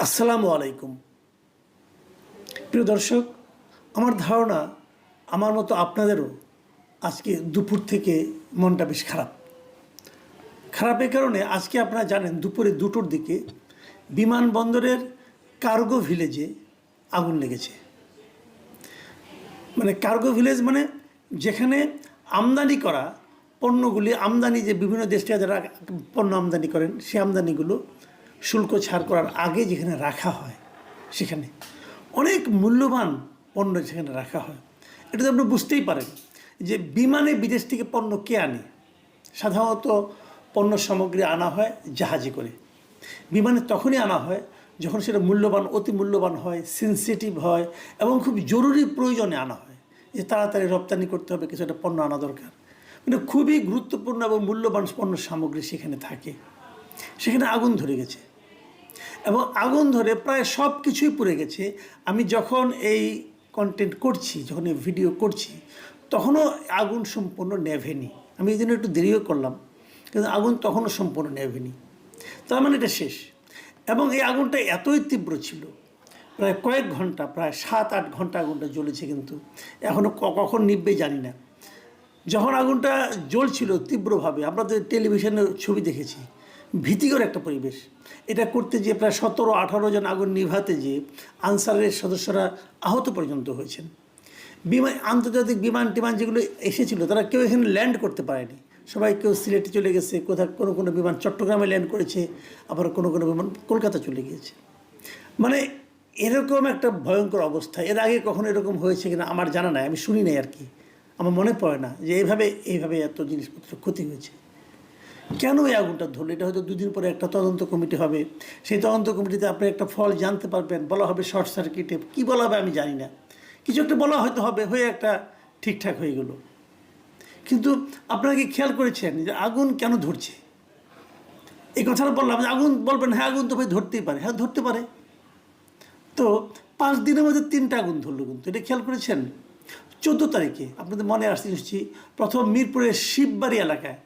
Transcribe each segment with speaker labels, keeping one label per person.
Speaker 1: আসসালামু আলাইকুম। প্রিয় দর্শক, আমার ধারণা আমার মতো আপনাদেরও আজকে দুপুর থেকে মনটা বেশ খারাপ। খারাপের কারণে আজকে আপনারা জানেন দুপুরে 2টোর দিকে বিমানবন্দরের কার্গো ভিলেজে আগুন লেগেছে। মানে কার্গো ভিলেজ মানে যেখানে আমদানি করা পণ্যগুলি, আমদানি যে বিভিন্ন দেশ থেকে যারা পণ্য আমদানি করেন সেই আমদানিগুলো শুল্ক ছাড় করার আগে যেখানে রাখা হয়, সেখানে অনেক মূল্যবান পণ্য সেখানে রাখা হয়। এটা তো আপনি বুঝতেই পারেন যে বিমানে বিদেশ থেকে পণ্য কে আনে। সাধারণত পণ্য সামগ্রী আনা হয় জাহাজে করে। বিমানে তখনই আনা হয় যখন সেটা মূল্যবান, অতি মূল্যবান হয়, সেন্সিটিভ হয় এবং খুব জরুরি প্রয়োজনে আনা হয়, যে তাড়াতাড়ি রপ্তানি করতে হবে, কিছু একটা পণ্য আনা দরকার। মানে খুবই গুরুত্বপূর্ণ এবং মূল্যবান পণ্য সামগ্রী সেখানে থাকে। সেখানে আগুন ধরে গেছে এবং আগুন ধরে প্রায় সব কিছুই পুড়ে গেছে। আমি যখন এই কন্টেন্ট করছি, যখন এই ভিডিও করছি, তখনও আগুন সম্পূর্ণ নেভেনি। আমি এই জন্য একটু দেরিও করলাম, কিন্তু আগুন তখনও সম্পূর্ণ নেভেনি। তার মানে এটা শেষ। এবং এই আগুনটা এতই তীব্র ছিল, প্রায় কয়েক ঘন্টা, প্রায় 7-8 ঘন্টা আগুনটা জ্বলেছে, কিন্তু এখনও কখন নিভবে জানি না। যখন আগুনটা জ্বলছিল তীব্রভাবে, আমরা তো টেলিভিশনে ছবি দেখেছি, ভীতিকর একটা পরিবেশ। এটা করতে গিয়ে প্রায় 17-18 জন আগুন নিভাতে গিয়ে আনসারের সদস্যরা আহত পর্যন্ত হয়েছেন। আন্তর্জাতিক বিমান টিমান যেগুলো এসেছিলো তারা কেউ এখানে ল্যান্ড করতে পারেনি। সবাই কেউ সিলেটে চলে গেছে, কোনো বিমান চট্টগ্রামে ল্যান্ড করেছে, আবার কোনো বিমান কলকাতা চলে গিয়েছে। মানে এরকম একটা ভয়ঙ্কর অবস্থা এর আগে কখনো এরকম হয়েছে কিনা আমার জানা নাই, আমি শুনি নাই আর কি। আমার মনে পড়ে না যে এইভাবে এত জিনিসপত্র ক্ষতি হয়েছে। কেন এই আগুনটা ধরলো? এটা হয়তো 2 দিন পরে একটা তদন্ত কমিটি হবে। সেই তদন্ত কমিটিতে আপনি একটা ফল জানতে পারবেন, বলা হবে শর্ট সার্কিটে, কী বলা হবে আমি জানি না, কিছু একটা বলা হয়তো হবে, হয়ে একটা ঠিকঠাক হয়ে গেল। কিন্তু আপনারা কি খেয়াল করেছেন যে আগুন কেন ধরছে? এই কথাটা বললাম যে আগুন, বলবেন হ্যাঁ আগুন তো ভাই ধরতেই পারে। হ্যাঁ ধরতে পারে। তো 5 দিনের মধ্যে 3টা আগুন ধরলো, কিন্তু এটা খেয়াল করেছেন? 14 তারিখে আপনাদের মনে আসছে নিশ্চয়ই, প্রথম মিরপুরের শিববাড়ি এলাকায়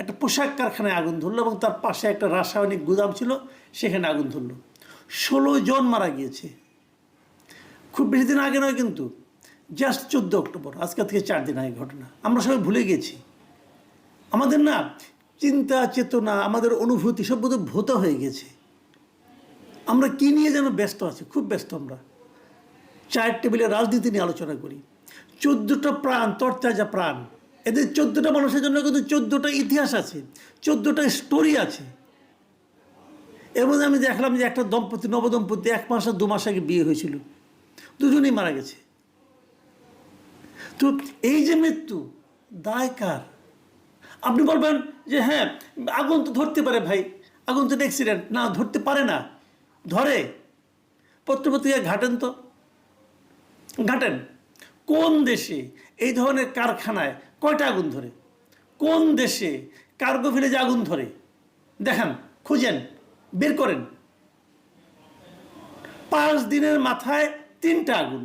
Speaker 1: একটা পোশাক কারখানায় আগুন ধরলো এবং তার পাশে একটা রাসায়নিক গুদাম ছিল, সেখানে আগুন ধরলো। 16 জন মারা গিয়েছে। খুব বেশি দিন আগে নয়, কিন্তু জাস্ট 14 অক্টোবর, আজকে থেকে 4 দিন আগে ঘটনা। আমরা সবাই ভুলে গেছি। আমাদের না চিন্তা চেতনা, আমাদের অনুভূতি সব বোধহয় ভোতা হয়ে গেছে। আমরা কী নিয়ে যেন ব্যস্ত আছি, খুব ব্যস্ত। আমরা চায়ের টেবিলে রাজনীতি নিয়ে আলোচনা করি। 14টা প্রাণ, তরতাজা প্রাণ। এদের 14টা মানুষের জন্য কিন্তু 14টা ইতিহাস আছে, 14টা স্টোরি আছে। এর মধ্যে আমি দেখলাম যে একটা দম্পতি, নবদম্পতি 1 মাস আর 2 মাস আগে বিয়ে হয়েছিল, দুজনেই মারা গেছে। তো এই যে মৃত্যু, দায় কার? আপনি বলবেন যে হ্যাঁ আগুন তো ধরতে পারে ভাই, আগুন তো অ্যাক্সিডেন্ট। না, ধরতে পারে না, ধরে। পত্রপত্রিকায় ঘাটেন তো, ঘাটেন কোন দেশে এই ধরনের কারখানায় কয়টা আগুন ধরে? কোন দেশে কার্গো ভিলেজে আগুন ধরে? দেখান, খুঁজেন, বের করেন। 5 দিনের মাথায় 3টা আগুন।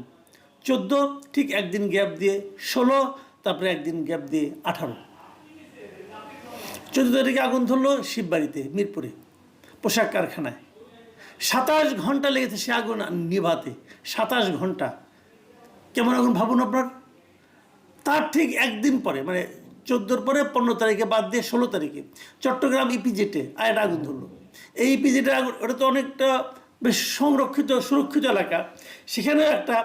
Speaker 1: 14, ঠিক একদিন গ্যাপ দিয়ে 16, তারপরে একদিন গ্যাপ দিয়ে 18। 14 তারিখে আগুন ধরলো শিববাড়িতে, মিরপুরে পোশাক কারখানায়। 27 ঘন্টা লেগেছে সে আগুন নিভাতে, 27 ঘন্টা। কেমন আগুন ভাবুন আপনার। তার ঠিক একদিন পরে, মানে 14 পরে 15 তারিখে বাদ দিয়ে 16 তারিখে চট্টগ্রাম ইপিজেটে আরেকটা আগুন ধরলো। এই ইপিজেটের আগুন, ওটা তো অনেকটা বেশ সংরক্ষিত সুরক্ষিত এলাকা। সেখানেও একটা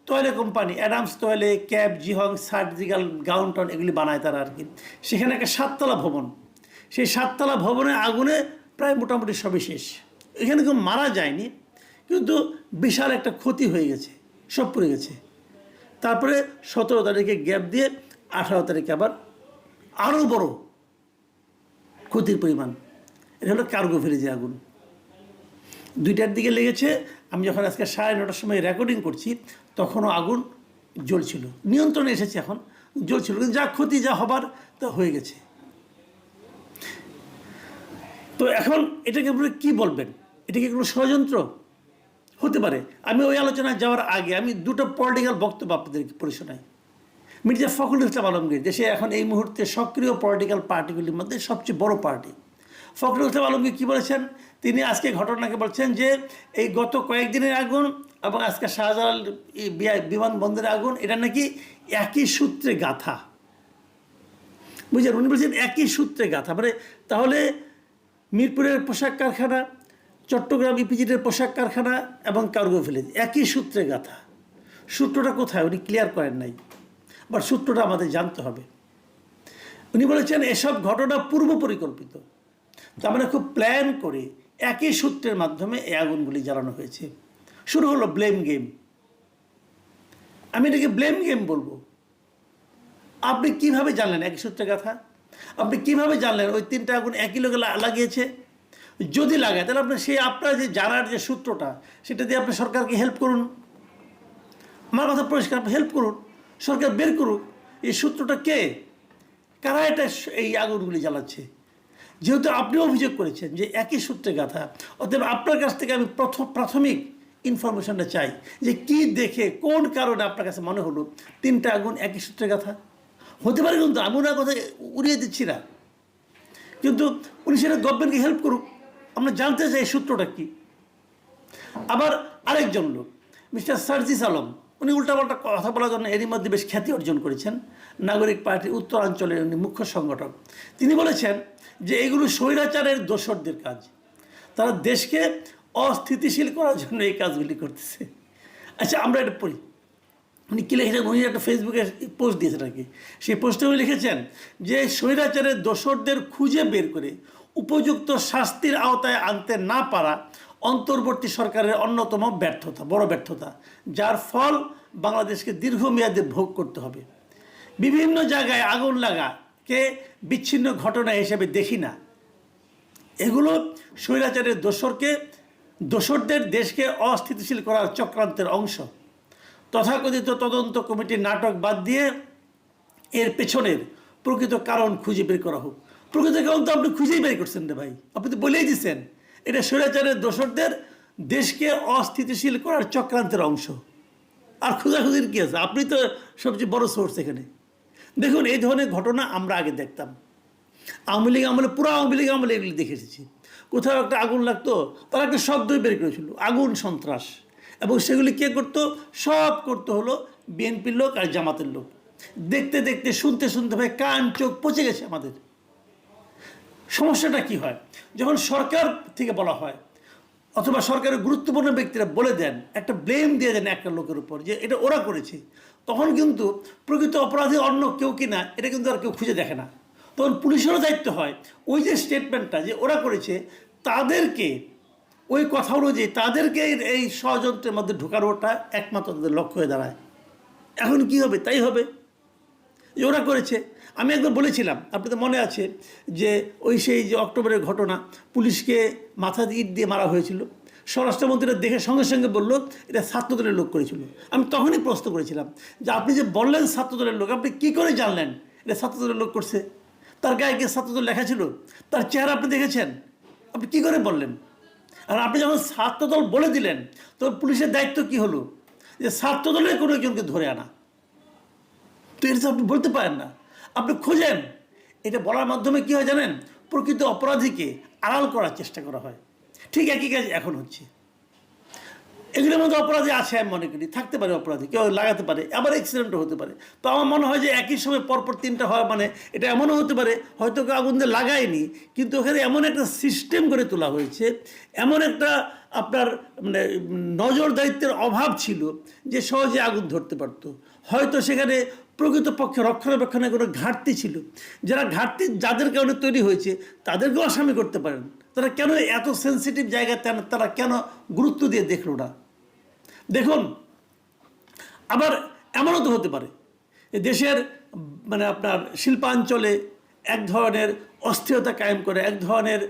Speaker 1: তৈলে company, Adams তৈলে, cab, জিহং, surgical gown town এগুলি বানায় তারা আর কি। সেখানে একটা 7তলা ভবন, সেই 7তলা ভবনে আগুনে প্রায় মোটামুটি সবই শেষ। এখানে কেউ মারা যায়নি, কিন্তু বিশাল একটা ক্ষতি হয়ে গেছে, সব পড়ে গেছে। তারপরে 17 তারিখে গ্যাপ দিয়ে 18 তারিখে আবার আরও বড় ক্ষতির পরিমাণ। এটা হলো কার্গো ভিলেজে আগুন। 2টার দিকে লেগেছে। আমি যখন আজকে 9:30টার সময় রেকর্ডিং করছি, তখনও আগুন জ্বলছিল, নিয়ন্ত্রণে এসেছে, এখন জ্বলছিল, কিন্তু যা ক্ষতি যা হবার তা হয়ে গেছে। তো এখন এটাকে আপনি কী বলবেন? এটা কি কোনো ষড়যন্ত্র হতে পারে? আমি ওই আলোচনায় যাওয়ার আগে আমি 2টা পলিটিক্যাল বক্তব্য আপনাদেরকে পড়ে শোনাই। মির্জা ফখরুল ইসলাম আলমগীর, দেশে এখন এই মুহূর্তে সক্রিয় পলিটিক্যাল পার্টিগুলির মধ্যে সবচেয়ে বড় পার্টি। ফখরুল ইসলাম আলমগীর কী বলেছেন তিনি আজকে ঘটনাকে বলছেন যে এই গত কয়েকদিনের আগুন এবং আজকে শাহজালাল বিমানবন্দরের আগুন এটা নাকি একই সূত্রে গাঁথা। বুঝলেন, উনি বলছেন একই সূত্রে গাঁথা, মানে তাহলে মিরপুরের পোশাক কারখানা, চট্টগ্রাম ইপিজেডের পোশাক কারখানা এবং কার্গো ভিলেজ একই সূত্রে গাঁথা। সূত্রটা কোথায় উনি ক্লিয়ার করেন নাই, বাট সূত্রটা আমাদের জানতে হবে। উনি বলেছেন এসব ঘটনা পূর্ব পরিকল্পিত, তার মানে খুব প্ল্যান করে একই সূত্রের মাধ্যমে এই আগুনগুলি জ্বালানো হয়েছে। শুরু হলো ব্লেম গেম। আমি এটাকে ব্লেম গেম বলবো। আপনি কিভাবে জানলেন একই সূত্রে গাথা? আপনি কিভাবে জানলেন ওই 3টা আগুন একই লোকে লাগিয়েছে? যদি লাগায় তাহলে আপনার যে জানার যে সূত্রটা, সেটা দিয়ে আপনি সরকারকে হেল্প করুন। আমার কথা পরিষ্কার, হেল্প করুন, সরকার বের করুক এই সূত্রটা কে, কারা এটা এই আগুনগুলি জ্বালাচ্ছে। যেহেতু আপনি অভিযোগ করেছেন যে একই সূত্রে গাথা, অতএব আপনার কাছ থেকে আমি প্রাথমিক ইনফরমেশনটা চাই যে কি দেখে কোন কারণে আপনার কাছে মনে হলো 3টা আগুন একই সূত্রে গাথা। হতে পারে কিন্তু আমি ওনার কথা উড়িয়ে দিচ্ছি না, কিন্তু উনি সেটা গভর্নমেন্টকে হেল্প করুক, আমরা জানতে চাই সূত্রটা কি। আবার আরেকজন লোক মিস্টার সার্জিস আলম, উনি উল্টাপাল্টা কথা বলার জন্য এরই মধ্যে বেশ খ্যাতি অর্জন করেছেন, নাগরিক পার্টির উত্তরাঞ্চলের উনি মুখ্য সংগঠক। তিনি বলেছেন যে এগুলো স্বৈরাচারের দোসরদের কাজ, তারা দেশকে অস্থিতিশীল করার জন্য এই কাজগুলি করতেছে। আচ্ছা, আমরা এটা পড়ি। উনি কী লিখেছেন, উনি একটা ফেসবুকে পোস্ট দিয়েছেন আর কি। সেই পোস্টে উনি লিখেছেন যে স্বৈরাচারের দোসরদের খুঁজে বের করে উপযুক্ত শাস্তির আওতায় আনতে না পারা অন্তর্বর্তী সরকারের অন্যতম ব্যর্থতা, বড় ব্যর্থতা, যার ফল বাংলাদেশকে দীর্ঘমেয়াদে ভোগ করতে হবে। বিভিন্ন জায়গায় আগুন লাগাকে বিচ্ছিন্ন ঘটনা হিসেবে দেখি না, এগুলো স্বৈরাচারের দোসরদের দেশকে অস্থিতিশীল করার চক্রান্তের অংশ। তথাকথিত তদন্ত কমিটির নাটক বাদ দিয়ে এর পেছনের প্রকৃত কারণ খুঁজে বের করা হোক। প্রকৃত কারণ তো আপনি খুঁজেই বের করছেন রে ভাই, আপনি তো বলেই দিচ্ছেন এটা স্বৈরাচারের দোসরদের দেশকে অস্থিতিশীল করার চক্রান্তের অংশ। আর খোঁজাখুঁজির কী আছে? আপনি তো সবচেয়ে বড় সোর্স এখানে। দেখুন, এই ধরনের ঘটনা আমরা আগে দেখতাম আওয়ামী লীগ আমলে, পুরো আওয়ামী লীগ আমলে এগুলি দেখে এসেছি। কোথাও একটা আগুন লাগতো, তারা একটা শব্দই বের করেছিল, আগুন সন্ত্রাস, এবং সেগুলি কে করতো? সব করতে হলো বিএনপির লোক আর জামাতের লোক। দেখতে দেখতে শুনতে শুনতে ভাই কান চোখ পচে গেছে আমাদের। সমস্যাটা কি হয়, যখন সরকার থেকে বলা হয় অথবা সরকারের গুরুত্বপূর্ণ ব্যক্তিরা বলে দেন, একটা ব্লেম দিয়ে দেন একটা লোকের উপর যে এটা ওরা করেছে, তখন কিন্তু প্রকৃত অপরাধী অন্য কেউ কিনা এটা কিন্তু আর কেউ খুঁজে দেখে না। তখন পুলিশেরও দায়িত্ব হয় ওই যে স্টেটমেন্টটা যে ওরা করেছে, তাদেরকে ওই কথা অনুযায়ী তাদেরকে এই ষড়যন্ত্রের মধ্যে ঢোকানোটা একমাত্র তাদের লক্ষ্য হয়ে দাঁড়ায়। এখন কি হবে? তাই হবে যে ওরা করেছে। আমি একবার বলেছিলাম, আপনাদের মনে আছে যে সেই যে অক্টোবরের ঘটনা, পুলিশকে মাথা দিয়ে ইট দিয়ে মারা হয়েছিল, স্বরাষ্ট্রমন্ত্রীরা দেখে সঙ্গে সঙ্গে বলল এটা ছাত্রদলের লোক করেছিল। আমি তখনই প্রশ্ন করেছিলাম যে আপনি যে বললেন ছাত্রদলের লোক, আপনি কী করে জানলেন এটা ছাত্রদলের লোক করছে? তার গায়ে গিয়ে ছাত্রদল লেখা ছিল, তার চেহারা আপনি দেখেছেন, আপনি কী করে বললেন? আর আপনি যখন ছাত্রদল বলে দিলেন, তখন পুলিশের দায়িত্ব কি হলো? যে ছাত্রদলের কোনো একজনকে ধরে আনা। তো এটা তো আপনি বলতে পারেন না, আপনি খোঁজেন। এটা বলার মাধ্যমে কী হয় জানেন? প্রকৃত অপরাধীকে আড়াল করার চেষ্টা করা হয়। ঠিক একই কাজ এখন হচ্ছে। এগুলোর মধ্যে অপরাধী আছে, আমি মনে করি থাকতে পারে অপরাধী, কেউ লাগাতে পারে, আবার অ্যাক্সিডেন্টও হতে পারে। তো আমার মনে হয় যে একই সময় পরপর 3টা হয়, মানে এটা এমনও হতে পারে হয়তো কেউ আগুন দিয়ে লাগায়নি, কিন্তু ওখানে এমন একটা সিস্টেম করে তোলা হয়েছে, এমন একটা আপনার মানে নজরদারিত্বের অভাব ছিল যে সহজে আগুন ধরতে পারতো। হয়তো সেখানে প্রকৃতপক্ষে রক্ষণাবেক্ষণের কোনো ঘাটতি ছিল, যাদের কারণে তৈরি হয়েছে তাদেরকেও আসামি করতে পারেন। তারা কেন এত সেন্সিটিভ জায়গায় তারা কেন গুরুত্ব দিয়ে দেখলো না? দেখুন, আবার এমনও তো হতে পারে দেশের মানে আপনার শিল্পাঞ্চলে এক ধরনের অস্থিরতা কায়েম করে, এক ধরনের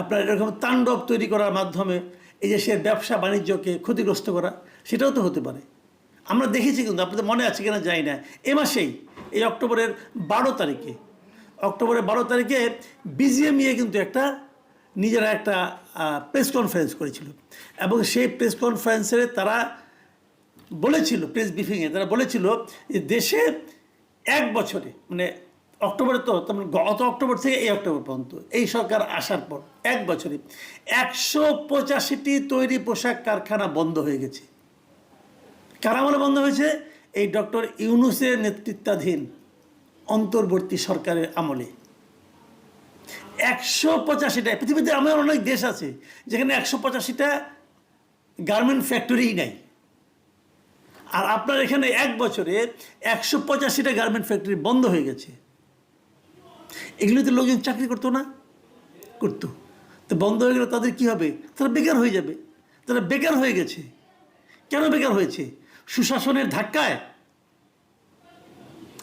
Speaker 1: আপনার এরকম তাণ্ডব তৈরি করার মাধ্যমে এই দেশের ব্যবসা বাণিজ্যকে ক্ষতিগ্রস্ত করা, সেটাও তো হতে পারে। আমরা দেখেছি, কিন্তু আপনাদের মনে আছে কিনা জানি না, এ মাসেই এই অক্টোবরের 12 তারিখে বিজিএমইএ কিন্তু নিজেরা একটা প্রেস কনফারেন্স করেছিল, এবং সেই প্রেস কনফারেন্সে তারা বলেছিল, প্রেস ব্রিফিংয়ে তারা বলেছিল যে দেশে 1 বছরে মানে অক্টোবরে তো তার মানে গত অক্টোবর থেকে এই অক্টোবর পর্যন্ত এই সরকার আসার পর 1 বছরে 185টি তৈরি পোশাক কারখানা বন্ধ হয়ে গেছে। কারা আমলে বন্ধ হয়েছে? এই ডক্টর ইউনূসের নেতৃত্বাধীন অন্তর্বর্তী সরকারের আমলে। 185টা। পৃথিবীতে আমার অনেক দেশ আছে যেখানে 185টা গার্মেন্ট ফ্যাক্টরিই নাই, আর আপনার এখানে 1 বছরে 185টা গার্মেন্ট ফ্যাক্টরি বন্ধ হয়ে গেছে। এগুলোতে লোকজন চাকরি করতো না? করতো। তো বন্ধ হয়ে গেলে তাদের কি হবে? তারা বেকার হয়ে যাবে। তারা বেকার হয়ে গেছে। কেন বেকার হয়েছে? সুশাসনের ধাক্কায়।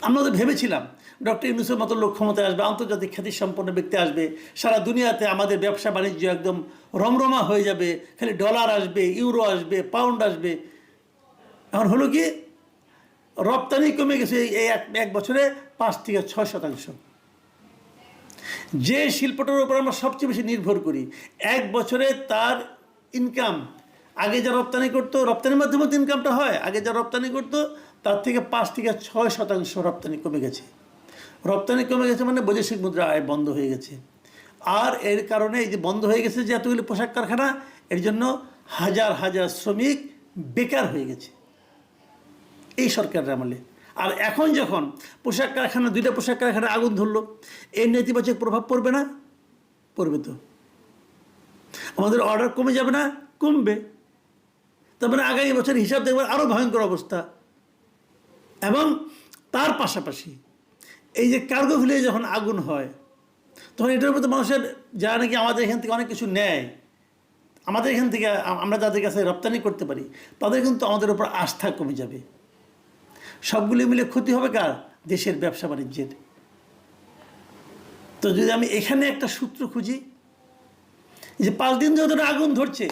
Speaker 1: আমরা তো ভেবেছিলাম ডক্টর ইউনূসের মতো লোক ক্ষমতায় আসবে, আন্তর্জাতিক খ্যাতিসম্পন্ন ব্যক্তি আসবে, সারা দুনিয়াতে আমাদের ব্যবসা বাণিজ্য একদম রমরমা হয়ে যাবে, খালি ডলার আসবে, ইউরো আসবে, পাউন্ড আসবে। এখন হলো কি, রপ্তানি কমে গেছে এই 1 বছরে 5 থেকে 6%। যে শিল্পটার উপর আমরা সবচেয়ে বেশি নির্ভর করি, 1 বছরে তার ইনকাম, আগে যা রপ্তানি করতো, রপ্তানির মাধ্যমে তো ইনকামটা হয়, আগে যা রপ্তানি করতো তার থেকে 5 থেকে 6% রপ্তানি কমে গেছে। রপ্তানি কমে গেছে মানে বৈদেশিক মুদ্রা আয় বন্ধ হয়ে গেছে। আর এর কারণে এই যে বন্ধ হয়ে গেছে যে এতগুলি পোশাক কারখানা, এর জন্য হাজার হাজার শ্রমিক বেকার হয়ে গেছে এই সরকারের আমলে। আর এখন যখন পোশাক কারখানা, 2টা পোশাক কারখানা আগুন ধরলো, এর নেতিবাচক প্রভাব পড়বে না? পড়বে তো। আমাদের অর্ডার কমে যাবে না? কমবে। তার মানে আগামী বছর হিসাব দেখবেন আরও ভয়ঙ্কর অবস্থা। এবং তার পাশাপাশি এই যে কার্গো ভিলেজে যখন আগুন হয়, তখন এটার মধ্যে মানুষের, যারা নাকি আমাদের এখান থেকে অনেক কিছু নেয়, আমাদের এখান থেকে আমরা যাদের কাছে রপ্তানি করতে পারি, তাদের কিন্তু আমাদের উপর আস্থা কমে যাবে। সবগুলি মিলে ক্ষতি হবে কার? দেশের ব্যবসা বাণিজ্যের। তো যদি আমি এখানে একটা সূত্র খুঁজি যে 5 দিন ধরে আগুন ধরছে,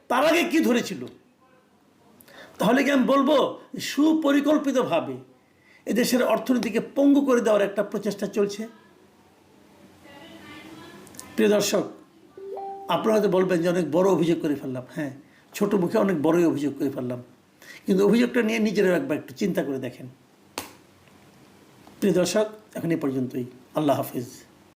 Speaker 1: তার আগে কি ধরেছিল, তাহলে কি আমি বলবো সুপরিকল্পিতভাবে এদেশের অর্থনীতিকে পঙ্গু করে দেওয়ার একটা প্রচেষ্টা চলছে? প্রিয় দর্শক, আপনারা হয়তো বলবেন যে অনেক বড় অভিযোগ করে ফেললাম। হ্যাঁ, ছোট মুখে অনেক বড়ই অভিযোগ করে ফেললাম, কিন্তু অভিযোগটা নিয়ে নিজেরাও একবার একটু চিন্তা করে দেখেন। প্রিয় দর্শক, এখন এই পর্যন্তই। আল্লাহ হাফিজ।